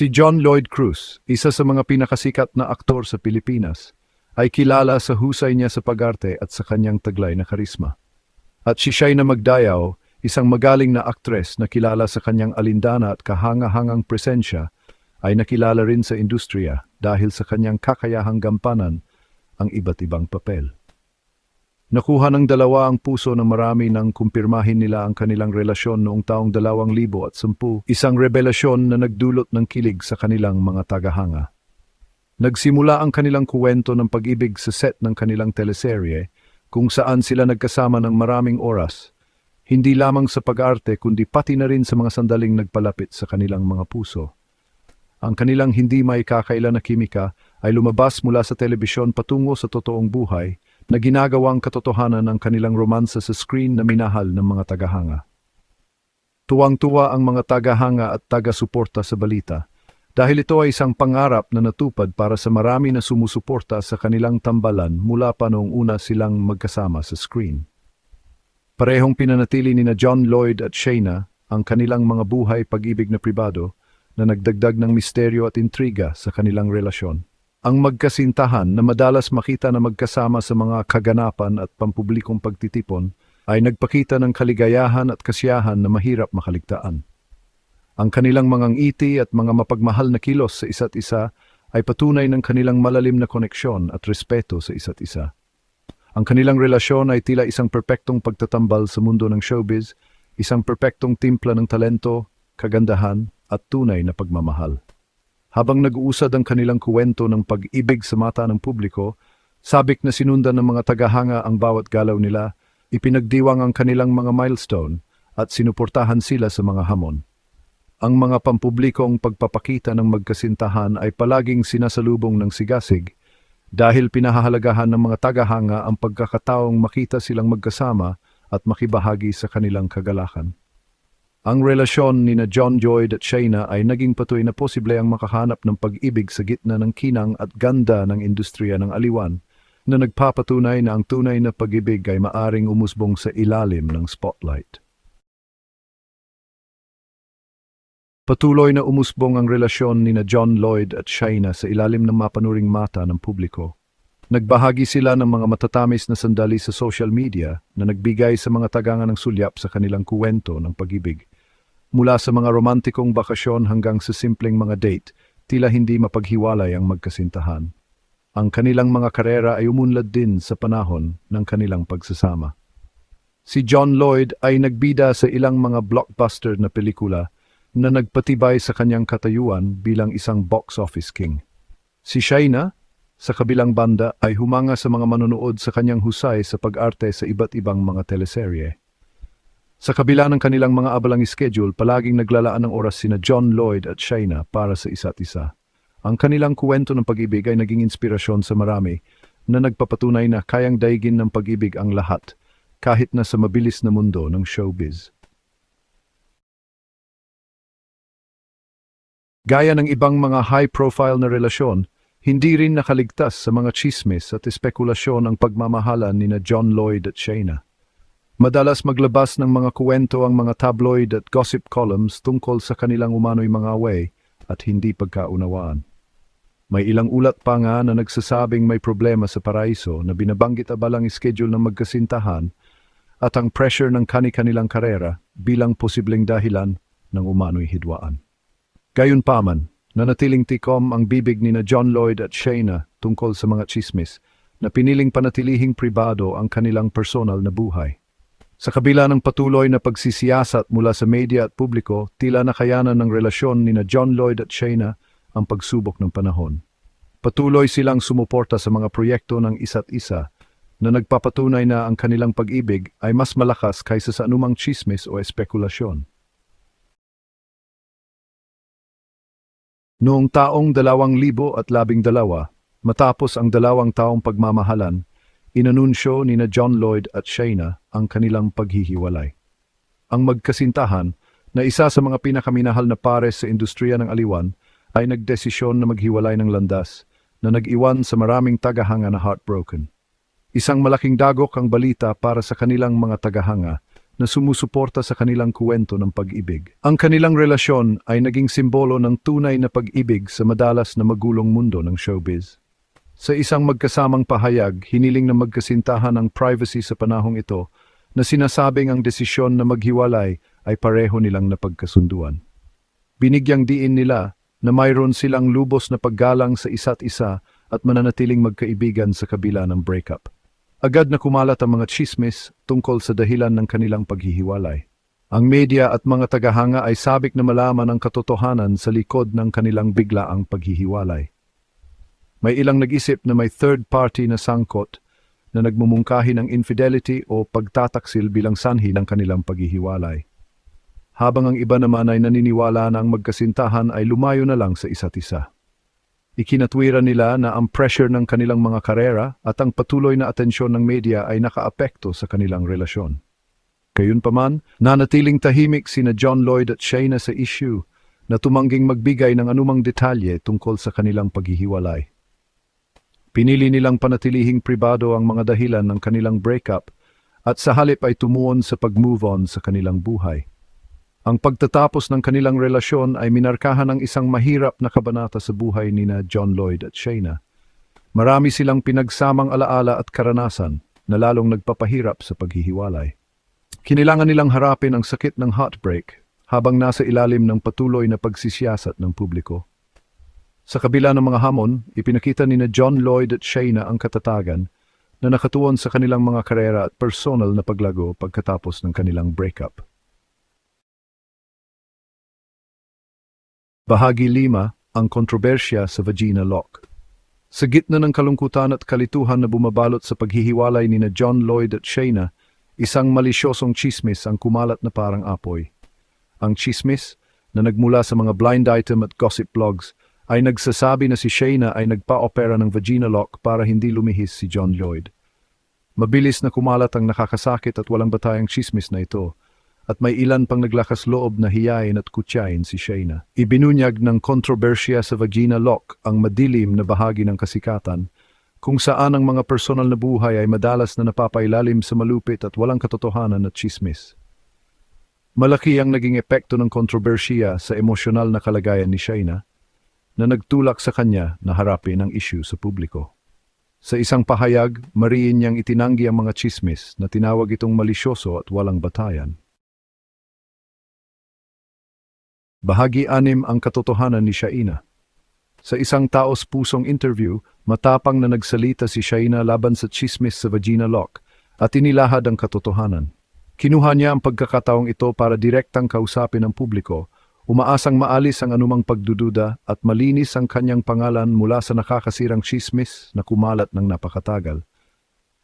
Si John Lloyd Cruz, isa sa mga pinakasikat na aktor sa Pilipinas, ay kilala sa husay niya sa pag-arte at sa kanyang taglay na karisma. At si Shaina Magdayaw, isang magaling na aktres na kilala sa kanyang alindana at kahanga-hangang presensya, ay nakilala rin sa industriya dahil sa kanyang kakayahang gampanan ang iba't ibang papel. Nakuha ng dalawa ang puso ng marami nang kumpirmahin nila ang kanilang relasyon noong taong 2010, isang revelasyon na nagdulot ng kilig sa kanilang mga tagahanga. Nagsimula ang kanilang kuwento ng pag-ibig sa set ng kanilang teleserye kung saan sila nagkasama ng maraming oras, hindi lamang sa pag-arte kundi pati na rin sa mga sandaling nagpalapit sa kanilang mga puso. Ang kanilang hindi maikakailan na kimika ay lumabas mula sa telebisyon patungo sa totoong buhay na ginagawang katotohanan ng kanilang romansa sa screen na minahal ng mga tagahanga. Tuwang-tuwa ang mga tagahanga at taga-suporta sa balita dahil ito ay isang pangarap na natupad para sa marami na sumusuporta sa kanilang tambalan mula pa noong una silang magkasama sa screen. Parehong pinanatili ni John Lloyd at Shaina ang kanilang mga buhay pag-ibig na pribado na nagdagdag ng misteryo at intriga sa kanilang relasyon. Ang magkasintahan na madalas makita na magkasama sa mga kaganapan at pampublikong pagtitipon ay nagpakita ng kaligayahan at kasiyahan na mahirap makaligtaan. Ang kanilang mga ngiti at mga mapagmahal na kilos sa isa't isa ay patunay ng kanilang malalim na koneksyon at respeto sa isa't isa. Ang kanilang relasyon ay tila isang perpektong pagtatambal sa mundo ng showbiz, isang perpektong timpla ng talento, kagandahan at tunay na pagmamahal. Habang nag-uusad ang kanilang kuwento ng pag-ibig sa mata ng publiko, sabik na sinundan ng mga tagahanga ang bawat galaw nila, ipinagdiwang ang kanilang mga milestone at sinuportahan sila sa mga hamon. Ang mga pampublikong pagpapakita ng magkasintahan ay palaging sinasalubong ng sigasig dahil pinahahalagahan ng mga tagahanga ang pagkakataong makita silang magkasama at makibahagi sa kanilang kagalakan. Ang relasyon ni John Lloyd at Shaina ay naging patuloy na posible ang makahanap ng pag-ibig sa gitna ng kinang at ganda ng industriya ng aliwan na nagpapatunay na ang tunay na pag-ibig ay maaring umusbong sa ilalim ng spotlight. Patuloy na umusbong ang relasyon ni John Lloyd at Shaina sa ilalim ng mapanuring mata ng publiko. Nagbahagi sila ng mga matatamis na sandali sa social media na nagbigay sa mga tagahanga ng sulyap sa kanilang kuwento ng pag-ibig. Mula sa mga romantikong bakasyon hanggang sa simpleng mga date, tila hindi mapaghiwalay ang magkasintahan. Ang kanilang mga karera ay umunlad din sa panahon ng kanilang pagsasama. Si John Lloyd ay nagbida sa ilang mga blockbuster na pelikula na nagpatibay sa kanyang katayuan bilang isang box office king. Si Shaina, sa kabilang banda, ay humanga sa mga manonood sa kanyang husay sa pag-arte sa iba't ibang mga teleserye. Sa kabila ng kanilang mga abalang schedule, palaging naglalaan ng oras sina John Lloyd at Shaina para sa isa't isa. Ang kanilang kuwento ng pag-ibig ay naging inspirasyon sa marami na nagpapatunay na kayang daigin ng pag-ibig ang lahat, kahit na sa mabilis na mundo ng showbiz. Gaya ng ibang mga high-profile na relasyon, hindi rin nakaligtas sa mga chismis at espekulasyon ang pagmamahalan ni John Lloyd at Shaina. Madalas maglabas ng mga kuwento ang mga tabloid at gossip columns tungkol sa kanilang umano'y mga away at hindi pagkaunawaan. May ilang ulat pa nga na nagsasabing may problema sa paraiso na binabanggit abalang schedule ng magkasintahan at ang pressure ng kani-kanilang karera bilang posibleng dahilan ng umano'y hidwaan. Gayunpaman, nanatiling tikom ang bibig ni John Lloyd at Shaina tungkol sa mga chismis na piniling panatilihing pribado ang kanilang personal na buhay. Sa kabila ng patuloy na pagsisiyasat mula sa media at publiko, tila nakayanan ng relasyon ni John Lloyd at Shaina ang pagsubok ng panahon. Patuloy silang sumuporta sa mga proyekto ng isa't isa na nagpapatunay na ang kanilang pag-ibig ay mas malakas kaysa sa anumang chismis o espekulasyon. Noong taong 2012, matapos ang 2 taong pagmamahalan, inanunsyo ni John Lloyd at Shaina ang kanilang paghihiwalay. Ang magkasintahan, na isa sa mga pinakaminahal na pares sa industriya ng aliwan, ay nagdesisyon na maghiwalay ng landas na nag-iwan sa maraming tagahanga na heartbroken. Isang malaking dagok ang balita para sa kanilang mga tagahanga na sumusuporta sa kanilang kwento ng pag-ibig. Ang kanilang relasyon ay naging simbolo ng tunay na pag-ibig sa madalas na magulong mundo ng showbiz. Sa isang magkasamang pahayag, hiniling na magkasintahan ang privacy sa panahong ito na sinasabing ang desisyon na maghiwalay ay pareho nilang napagkasunduan. Binigyang diin nila na mayroon silang lubos na paggalang sa isa't isa at mananatiling magkaibigan sa kabila ng breakup. Agad na kumalat ang mga tsismis tungkol sa dahilan ng kanilang paghihiwalay. Ang media at mga tagahanga ay sabik na malaman ang katotohanan sa likod ng kanilang biglaang paghihiwalay. May ilang nag-isip na may third party na sangkot na nagmumungkahi ng infidelity o pagtataksil bilang sanhi ng kanilang paghihiwalay. Habang ang iba naman ay naniniwala na ang magkasintahan ay lumayo na lang sa isa't isa. Ikinatwiran nila na ang pressure ng kanilang mga karera at ang patuloy na atensyon ng media ay nakaapekto sa kanilang relasyon. Gayunpaman, nanatiling tahimik sina John Lloyd at Shayna sa issue na tumangging magbigay ng anumang detalye tungkol sa kanilang paghihiwalay. Pinili nilang panatilihing pribado ang mga dahilan ng kanilang breakup at sa halip ay tumuon sa pag-move on sa kanilang buhay. Ang pagtatapos ng kanilang relasyon ay minarkahan ng isang mahirap na kabanata sa buhay nina John Lloyd at Shayna. Marami silang pinagsamang alaala at karanasan na lalong nagpapahirap sa paghihiwalay. Kinilangan nilang harapin ang sakit ng heartbreak habang nasa ilalim ng patuloy na pagsisiyasat ng publiko. Sa kabila ng mga hamon, ipinakita nina John Lloyd at Shayna ang katatagan na nakatuon sa kanilang mga karera at personal na paglago pagkatapos ng kanilang breakup. Bahagi 5, ang kontrobersya sa vagina lock. Sa gitna ng kalungkutan at kalituhan na bumabalot sa paghihiwalay nina John Lloyd at Shayna, isang malisyosong chismis ang kumalat na parang apoy. Ang chismis, na nagmula sa mga blind item at gossip blogs, ay nagsasabi na si Shayna ay nagpa-opera ng vagina lock para hindi lumihis si John Lloyd. Mabilis na kumalat ang nakakasakit at walang batayang chismis na ito, at may ilan pang naglakas loob na hiyain at kutyain si Shayna. Ibinunyag ng kontrobersya sa vagina lock ang madilim na bahagi ng kasikatan, kung saan ang mga personal na buhay ay madalas na napapailalim sa malupit at walang katotohanan at chismis. Malaki ang naging epekto ng kontrobersya sa emosyonal na kalagayan ni Shayna, na nagtulak sa kanya na harapin ang issue sa publiko. Sa isang pahayag, mariin niyang itinanggi ang mga chismis na tinawag itong malisyoso at walang batayan. Bahagi 6, ang katotohanan ni Shayna. Sa isang taos-pusong interview, matapang na nagsalita si Shayna laban sa chismis sa vagina lock at inilahad ang katotohanan. Kinuha niya ang pagkakataong ito para direktang kausapin ang publiko, umaasang maalis ang anumang pagdududa at malinis ang kanyang pangalan mula sa nakakasirang chismis na kumalat ng napakatagal.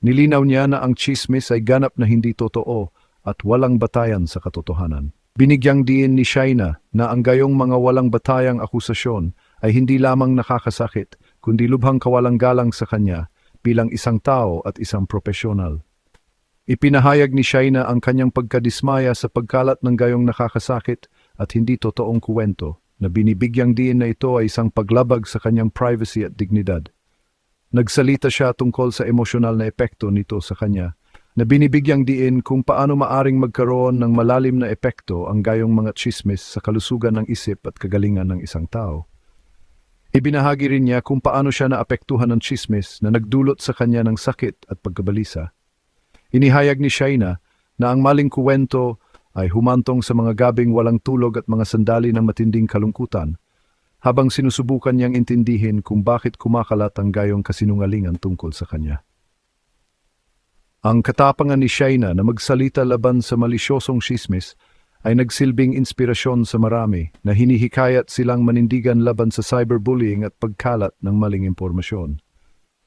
Nilinaw niya na ang chismis ay ganap na hindi totoo at walang batayan sa katotohanan. Binigyang diin ni Shayna na ang gayong mga walang batayang akusasyon ay hindi lamang nakakasakit, kundi lubhang kawalang galang sa kanya bilang isang tao at isang propesyonal. Ipinahayag ni Shayna ang kanyang pagkadismaya sa pagkalat ng gayong nakakasakit at hindi totoong kuwento, na binibigyang diin na ito ay isang paglabag sa kanyang privacy at dignidad. Nagsalita siya tungkol sa emosyonal na epekto nito sa kanya, na binibigyang diin kung paano maaring magkaroon ng malalim na epekto ang gayong mga chismis sa kalusugan ng isip at kagalingan ng isang tao. Ibinahagi rin niya kung paano siya naapektuhan ng chismis na nagdulot sa kanya ng sakit at pagkabalisa. Inihayag ni Shayna na ang maling kuwento ay humantong sa mga gabing walang tulog at mga sandali ng matinding kalungkutan, habang sinusubukan niyang intindihin kung bakit kumakalat ang gayong kasinungalingan tungkol sa kanya. Ang katapangan ni Shayna na magsalita laban sa malisyosong chismis ay nagsilbing inspirasyon sa marami na hinihikayat silang manindigan laban sa cyberbullying at pagkalat ng maling impormasyon.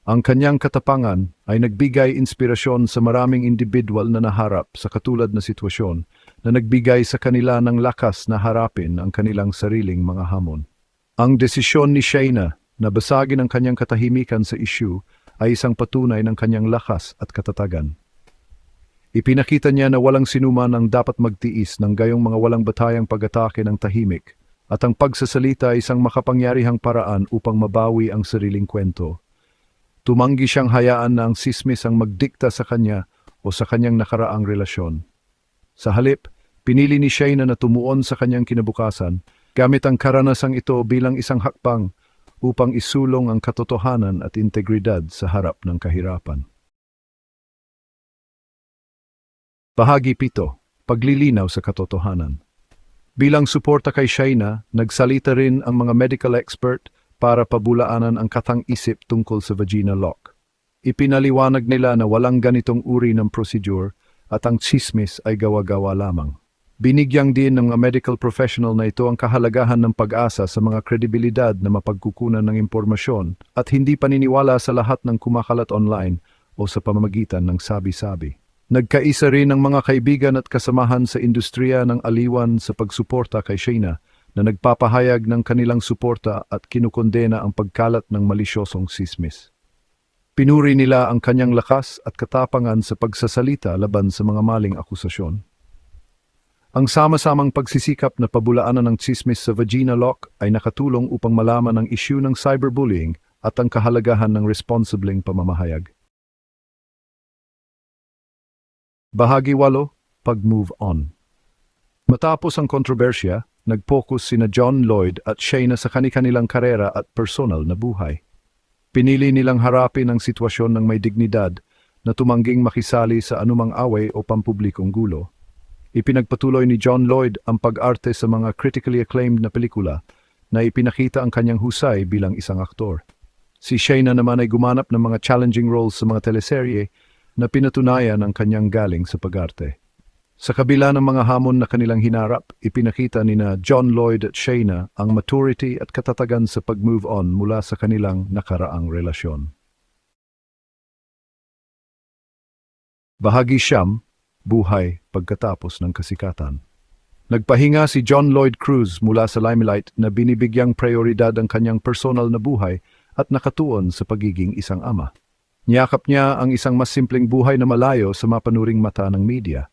Ang kanyang katapangan ay nagbigay inspirasyon sa maraming individual na naharap sa katulad na sitwasyon na nagbigay sa kanila ng lakas na harapin ang kanilang sariling mga hamon. Ang desisyon ni Shayna na basagin ang kanyang katahimikan sa issue ay isang patunay ng kanyang lakas at katatagan. Ipinakita niya na walang sinuman ang dapat magtiis ng gayong mga walang batayang pag-atake ng tahimik at ang pagsasalita ay isang makapangyarihang paraan upang mabawi ang sariling kwento. Tumanggi siyang hayaan na ang sismis ang magdikta sa kanya o sa kanyang nakaraang relasyon. Sa halip, pinili ni Shayna na tumuon sa kanyang kinabukasan gamit ang karanasang ito bilang isang hakbang upang isulong ang katotohanan at integridad sa harap ng kahirapan. Bahagi 7. Paglilinaw sa katotohanan. Bilang suporta kay Shayna, nagsalita rin ang mga medical expert para pabulaanan ang katang-isip tungkol sa vagina lock. Ipinaliwanag nila na walang ganitong uri ng procedure at ang tsismis ay gawa-gawa lamang. Binigyang din ng mga medical professional na ito ang kahalagahan ng pag-asa sa mga kredibilidad na mapagkukunan ng impormasyon at hindi paniniwala sa lahat ng kumakalat online o sa pamamagitan ng sabi-sabi. Nagkaisa rin ang mga kaibigan at kasamahan sa industriya ng aliwan sa pagsuporta kay Shayna na nagpapahayag ng kanilang suporta at kinukondena ang pagkalat ng malisyosong sismis. Pinuri nila ang kanyang lakas at katapangan sa pagsasalita laban sa mga maling akusasyon. Ang sama-samang pagsisikap na pabulaanan ng tsismis sa vagina lock ay nakatulong upang malaman ang isyu ng cyberbullying at ang kahalagahan ng responsibleng pamamahayag. Bahagi 8. Pag-move on. Matapos ang kontrobersya, nag-focus sina John Lloyd at Shayna sa kanilang karera at personal na buhay. Pinili nilang harapin ang sitwasyon ng may dignidad na tumangging makisali sa anumang away o pampublikong gulo. Ipinagpatuloy ni John Lloyd ang pag-arte sa mga critically acclaimed na pelikula na ipinakita ang kanyang husay bilang isang aktor. Si Shayna naman ay gumanap ng mga challenging roles sa mga teleserye na pinatunayan ang kanyang galing sa pag-arte. Sa kabila ng mga hamon na kanilang hinarap, ipinakita nina John Lloyd at Shayna ang maturity at katatagan sa pag-move on mula sa kanilang nakaraang relasyon. Bahagi 9. Buhay pagkatapos ng kasikatan. Nagpahinga si John Lloyd Cruz mula sa limelight na binibigyang prioridad ang kanyang personal na buhay at nakatuon sa pagiging isang ama. Niyakap niya ang isang mas simpleng buhay na malayo sa mapanuring mata ng media.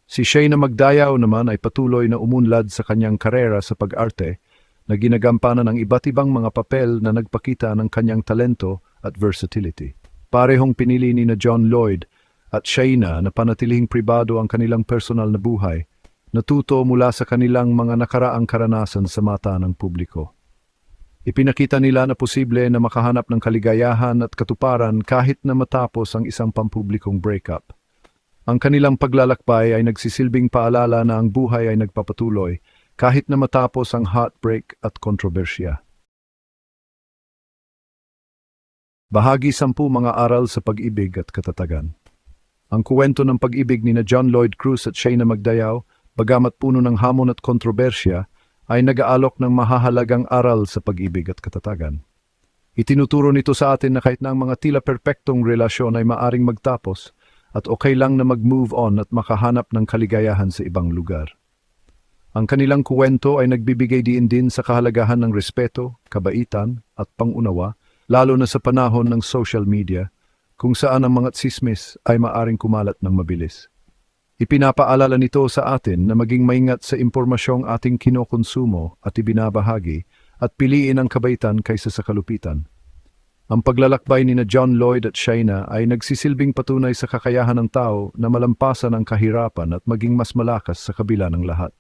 Si Shayna Magdayaw naman ay patuloy na umunlad sa kanyang karera sa pag-arte na ginagampanan ng iba't ibang mga papel na nagpakita ng kanyang talento at versatility. Parehong pinili ni na John Lloyd at Shayna na panatilihing pribado ang kanilang personal na buhay, natuto mula sa kanilang mga nakaraang karanasan sa mata ng publiko. Ipinakita nila na posible na makahanap ng kaligayahan at katuparan kahit na matapos ang isang pampublikong breakup. Ang kanilang paglalakbay ay nagsisilbing paalala na ang buhay ay nagpapatuloy kahit na matapos ang heartbreak at kontrobersya. Bahagi 10. Mga aral sa pag-ibig at katatagan. Ang kuwento ng pag-ibig ni na John Lloyd Cruz at Shayna Magdayaw, bagamat puno ng hamon at kontrobersya, ay nag-aalok ng mahahalagang aral sa pag-ibig at katatagan. Itinuturo nito sa atin na kahit na ang mga tila perpektong relasyon ay maaring magtapos at okay lang na mag-move on at makahanap ng kaligayahan sa ibang lugar. Ang kanilang kuwento ay nagbibigay diin din sa kahalagahan ng respeto, kabaitan at pangunawa, lalo na sa panahon ng social media, kung saan ang mga tsismis ay maaring kumalat ng mabilis. Ipinapaalala nito sa atin na maging maingat sa impormasyong ating kinokonsumo at ibinabahagi at piliin ang kabaitan kaysa sa kalupitan. Ang paglalakbay ni na John Lloyd at Shayna ay nagsisilbing patunay sa kakayahan ng tao na malampasan ang kahirapan at maging mas malakas sa kabila ng lahat.